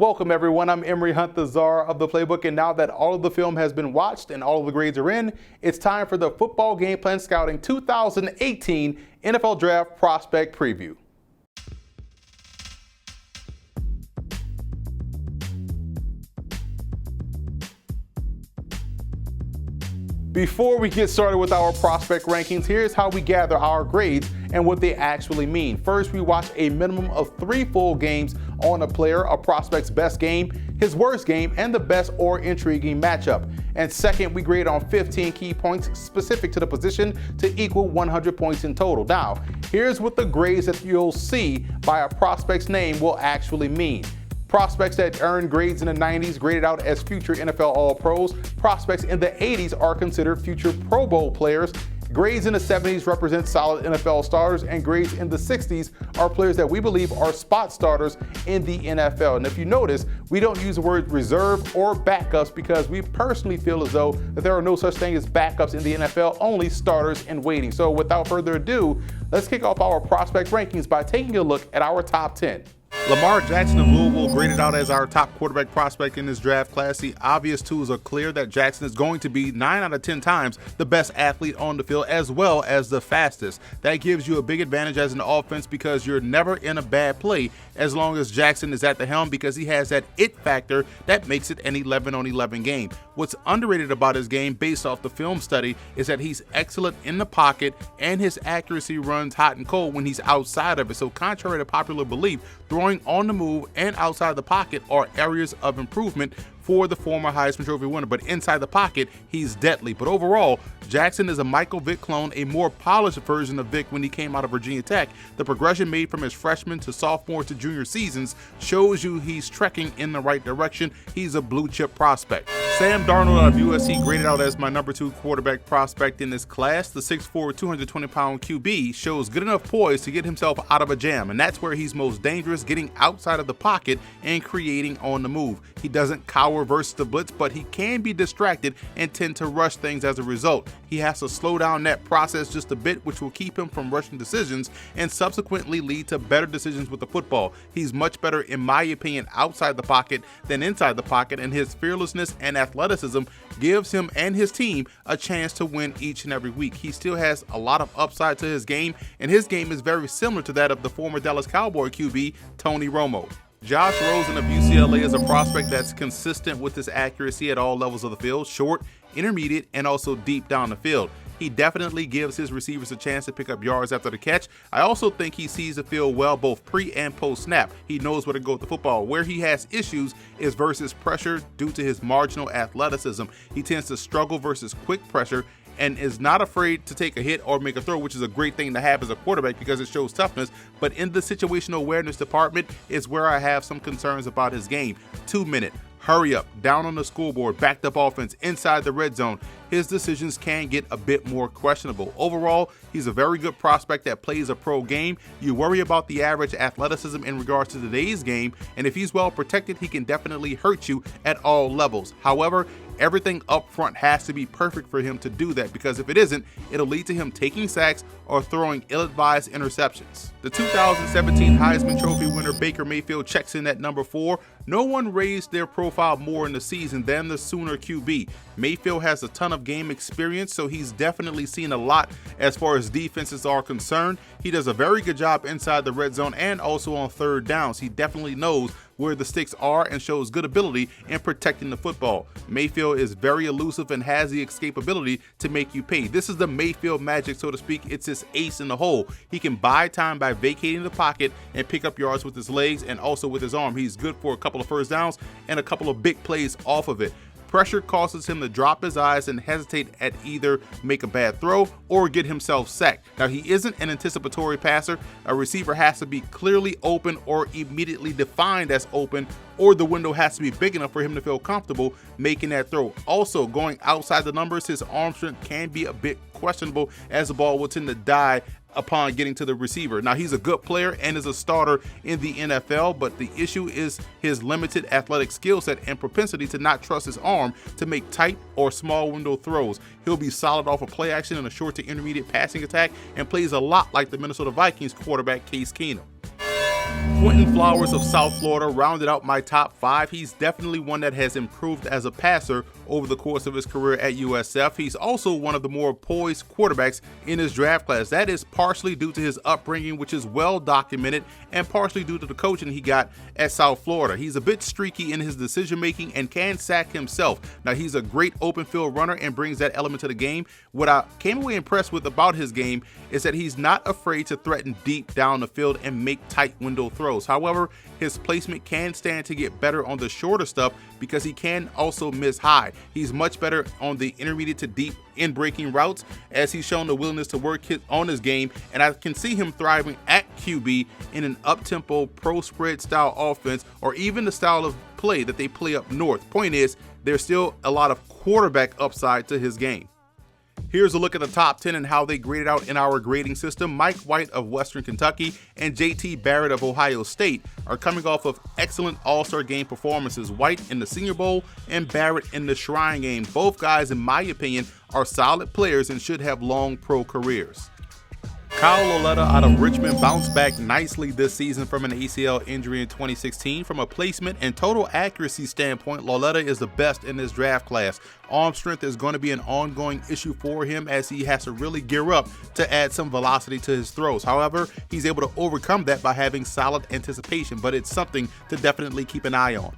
Welcome everyone, I'm Emory Hunt, the czar of the playbook, and now that all of the film has been watched and all of the grades are in, it's time for the Football Game Plan Scouting 2018 NFL Draft Prospect Preview. Before we get started with our prospect rankings, here's how we gather our grades and what they actually mean. First, we watch a minimum of 3 full games on a player, a prospect's best game, his worst game, and the best or intriguing matchup. And second, we grade on 15 key points specific to the position to equal 100 points in total. Now, here's what the grades that you'll see by a prospect's name will actually mean. Prospects that earn grades in the 90s graded out as future NFL All-Pros. Prospects in the 80s are considered future Pro Bowl players. Grades in the 70s represent solid NFL starters, and grades in the 60s are players that we believe are spot starters in the NFL. And if you notice, we don't use the word reserve or backups because we personally feel as though that there are no such thing as backups in the NFL, only starters in waiting. So without further ado, let's kick off our prospect rankings by taking a look at our top 10. Lamar Jackson of Louisville graded out as our top quarterback prospect in this draft class. The obvious tools are clear that Jackson is going to be 9 out of 10 times the best athlete on the field as well as the fastest. That gives you a big advantage as an offense because you're never in a bad play as long as Jackson is at the helm because he has that it factor that makes it an 11-on-11 game. What's underrated about his game based off the film study is that he's excellent in the pocket and his accuracy runs hot and cold when he's outside of it. So contrary to popular belief, throwing on the move and outside the pocket are areas of improvement for the former Heisman Trophy winner, but inside the pocket, he's deadly. But overall, Jackson is a Michael Vick clone, a more polished version of Vick when he came out of Virginia Tech. The progression made from his freshman to sophomore to junior seasons shows you he's trekking in the right direction. He's a blue chip prospect. Sam Darnold out of USC graded out as my number 2 quarterback prospect in this class. The 6'4", 220-pound QB shows good enough poise to get himself out of a jam, and that's where he's most dangerous, getting outside of the pocket and creating on the move. He doesn't cower versus the blitz, but he can be distracted and tend to rush things as a result. He has to slow down that process just a bit, which will keep him from rushing decisions and subsequently lead to better decisions with the football. He's much better, in my opinion, outside the pocket than inside the pocket, and his fearlessness and athleticism gives him and his team a chance to win each and every week. He still has a lot of upside to his game, and his game is very similar to that of the former Dallas Cowboy QB, Tony Romo. Josh Rosen of UCLA is a prospect that's consistent with his accuracy at all levels of the field, short, intermediate, and also deep down the field. He definitely gives his receivers a chance to pick up yards after the catch. I also think he sees the field well both pre and post snap. He knows where to go with the football. Where he has issues is versus pressure due to his marginal athleticism. He tends to struggle versus quick pressure and is not afraid to take a hit or make a throw, which is a great thing to have as a quarterback because it shows toughness. But in the situational awareness department is where I have some concerns about his game. 2-minute, hurry up, down on the scoreboard, backed up offense, inside the red zone. His decisions can get a bit more questionable. Overall, he's a very good prospect that plays a pro game. You worry about the average athleticism in regards to today's game, and if he's well protected, he can definitely hurt you at all levels. However, everything up front has to be perfect for him to do that because if it isn't, it'll lead to him taking sacks or throwing ill-advised interceptions. The 2017 Heisman Trophy winner Baker Mayfield checks in at number 4. No one raised their profile more in the season than the Sooner QB. Mayfield has a ton of game experience, so he's definitely seen a lot as far as defenses are concerned. He does a very good job inside the red zone and also on third downs. He definitely knows where the sticks are and shows good ability in protecting the football. Mayfield is very elusive and has the escapability to make you pay. This is the Mayfield magic, so to speak. It's his ace in the hole. He can buy time by vacating the pocket and pick up yards with his legs and also with his arm. He's good for a couple of first downs and a couple of big plays off of it. Pressure causes him to drop his eyes and hesitate at either make a bad throw or get himself sacked. Now, he isn't an anticipatory passer. A receiver has to be clearly open or immediately defined as open, or the window has to be big enough for him to feel comfortable making that throw. Also, going outside the numbers, his arm strength can be a bit questionable as the ball will tend to die upon getting to the receiver. Now, he's a good player and is a starter in the NFL, but the issue is his limited athletic skill set and propensity to not trust his arm to make tight or small window throws. He'll be solid off of play action in a short to intermediate passing attack and plays a lot like the Minnesota Vikings quarterback Case Keenum. Quentin Flowers of South Florida rounded out my top 5. He's definitely one that has improved as a passer over the course of his career at USF. He's also one of the more poised quarterbacks in his draft class. That is partially due to his upbringing, which is well documented, and partially due to the coaching he got at South Florida. He's a bit streaky in his decision making and can sack himself. Now, he's a great open field runner and brings that element to the game. What I came away impressed with about his game is that he's not afraid to threaten deep down the field and make tight window throws. However, his placement can stand to get better on the shorter stuff because he can also miss high. He's much better on the intermediate to deep in breaking routes, as he's shown the willingness to work on his game, and I can see him thriving at QB in an up-tempo pro spread style offense, or even the style of play that they play up north. Point is, there's still a lot of quarterback upside to his game. Here's a look at the top 10 and how they graded out in our grading system. Mike White of Western Kentucky and JT Barrett of Ohio State are coming off of excellent All-Star game performances. White in the Senior Bowl and Barrett in the Shrine Game. Both guys, in my opinion, are solid players and should have long pro careers. Kyle Lauletta out of Richmond bounced back nicely this season from an ACL injury in 2016. From a placement and total accuracy standpoint, Lauletta is the best in this draft class. Arm strength is going to be an ongoing issue for him as he has to really gear up to add some velocity to his throws. However, he's able to overcome that by having solid anticipation, but it's something to definitely keep an eye on.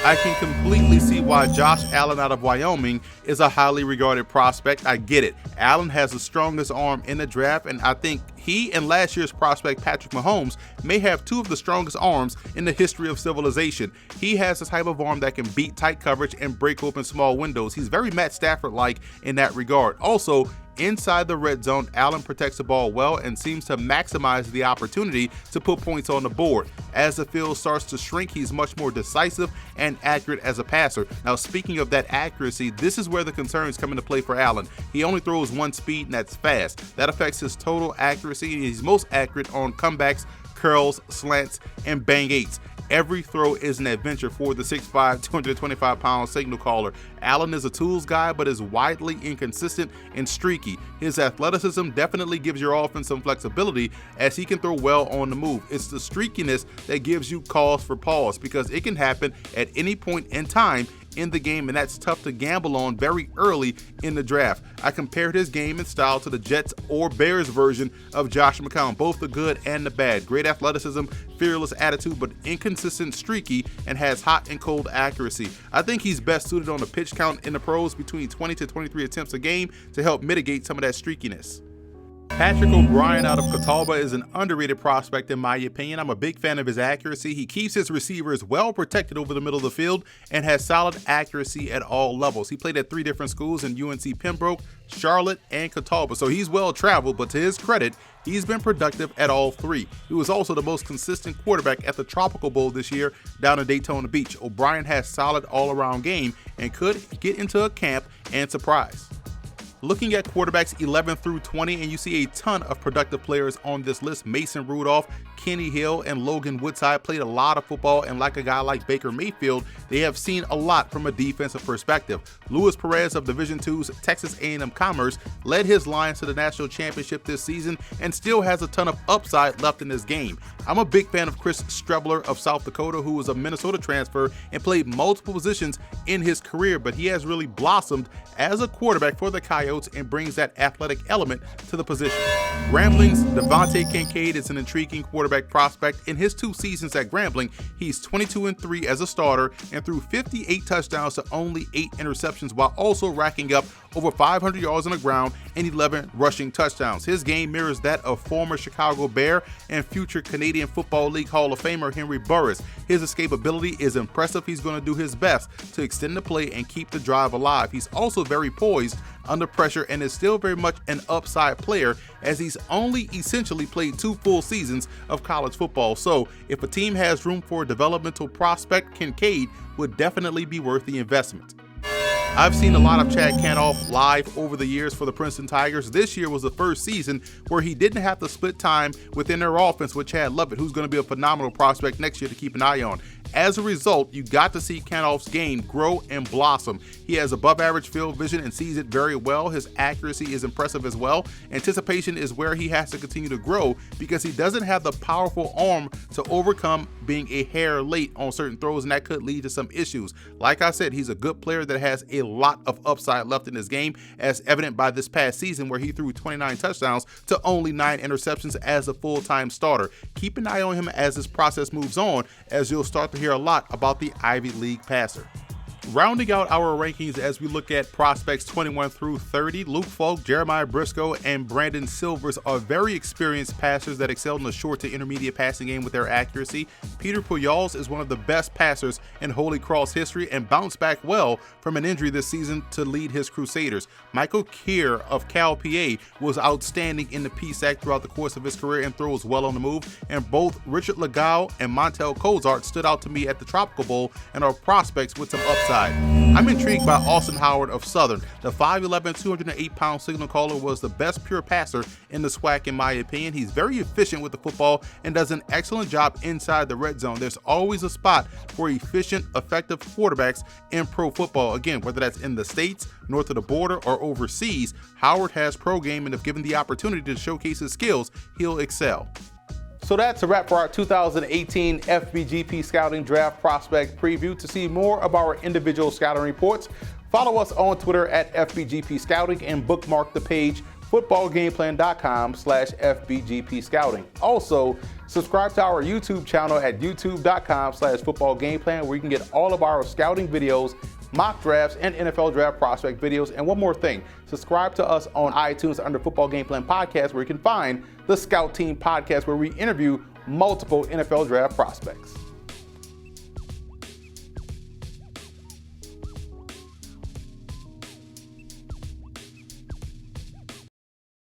I can completely see why Josh Allen out of Wyoming is a highly regarded prospect. I get it. Allen has the strongest arm in the draft, and I think he and last year's prospect Patrick Mahomes may have two of the strongest arms in the history of civilization. He has the type of arm that can beat tight coverage and break open small windows. He's very Matt Stafford-like in that regard. Also, inside the red zone, Allen protects the ball well and seems to maximize the opportunity to put points on the board. As the field starts to shrink, he's much more decisive and accurate as a passer. Now, speaking of that accuracy, this is where the concerns come into play for Allen. He only throws one speed, and that's fast. That affects his total accuracy. He's most accurate on comebacks, curls, slants, and bang eights. Every throw is an adventure for the 6'5", 225-pound signal caller. Allen is a tools guy, but is widely inconsistent and streaky. His athleticism definitely gives your offense some flexibility as he can throw well on the move. It's the streakiness that gives you cause for pause because it can happen at any point in time in the game, and that's tough to gamble on very early in the draft. I compared his game and style to the Jets or Bears version of Josh McCown, both the good and the bad. Great athleticism, fearless attitude, but inconsistent, streaky, and has hot and cold accuracy. I think he's best suited on the pitch count in the pros between 20 to 23 attempts a game to help mitigate some of that streakiness. Patrick O'Brien out of Catawba is an underrated prospect in my opinion. I'm a big fan of his accuracy. He keeps his receivers well protected over the middle of the field and has solid accuracy at all levels. He played at 3 different schools in UNC Pembroke, Charlotte, and Catawba, so he's well traveled, but to his credit, he's been productive at all 3. He was also the most consistent quarterback at the Tropical Bowl this year down in Daytona Beach. O'Brien has solid all-around game and could get into a camp and surprise. Looking at quarterbacks 11 through 20, and you see a ton of productive players on this list. Mason Rudolph, Kenny Hill, and Logan Woodside played a lot of football, and like a guy like Baker Mayfield, they have seen a lot from a defensive perspective. Luis Perez of Division II's Texas A&M Commerce led his Lions to the national championship this season and still has a ton of upside left in this game. I'm a big fan of Chris Strebler of South Dakota, who was a Minnesota transfer and played multiple positions in his career, but he has really blossomed as a quarterback for the Coyotes and brings that athletic element to the position. Grambling's Devante Kincade is an intriguing quarterback prospect. In his 2 seasons at Grambling, he's 22-3 as a starter and threw 58 touchdowns to only 8 interceptions while also racking up over 500 yards on the ground and 11 rushing touchdowns. His game mirrors that of former Chicago Bear and future Canadian Football League Hall of Famer Henry Burris. His escapability is impressive. He's going to do his best to extend the play and keep the drive alive. He's also very poised under pressure and is still very much an upside player as he's only essentially played 2 full seasons of college football. So if a team has room for a developmental prospect, Kincade would definitely be worth the investment. I've seen a lot of Chad Canoff live over the years for the Princeton Tigers. This year was the first season where he didn't have to split time within their offense with Chad Lovett, who's going to be a phenomenal prospect next year to keep an eye on. As a result, you got to see Kanoff's game grow and blossom. He has above average field vision and sees it very well. His accuracy is impressive as well. Anticipation is where he has to continue to grow because he doesn't have the powerful arm to overcome being a hair late on certain throws, and that could lead to some issues. Like I said, he's a good player that has a lot of upside left in his game, as evident by this past season where he threw 29 touchdowns to only 9 interceptions as a full-time starter. Keep an eye on him as this process moves on, as you'll start to hear a lot about the Ivy League passer. Rounding out our rankings as we look at prospects 21 through 30, Luke Falk, Jeremiah Briscoe, and Brandon Silvers are very experienced passers that excel in the short to intermediate passing game with their accuracy. Peter Pujols is one of the best passers in Holy Cross history and bounced back well from an injury this season to lead his Crusaders. Michael Keir of Cal PA was outstanding in the PSAC throughout the course of his career and throws well on the move. And both Richard Legal and Montel Cozart stood out to me at the Tropical Bowl and are prospects with some upside. I'm intrigued by Austin Howard of Southern. The 5'11", 208-pound signal caller was the best pure passer in the SWAC in my opinion. He's very efficient with the football and does an excellent job inside the red zone. There's always a spot for efficient, effective quarterbacks in pro football. Again, whether that's in the States, north of the border, or overseas, Howard has pro game, and if given the opportunity to showcase his skills, he'll excel. So that's a wrap for our 2018 FBGP Scouting Draft Prospect Preview. To see more of our individual scouting reports, follow us on Twitter at FBGP Scouting and bookmark the page footballgameplan.com/FBGP Scouting. Also, subscribe to our YouTube channel at youtube.com/footballgameplan, where you can get all of our scouting videos, mock drafts, and NFL draft prospect videos. And one more thing, subscribe to us on iTunes under Football Game Plan Podcast, where you can find the Scout Team Podcast, where we interview multiple NFL draft prospects.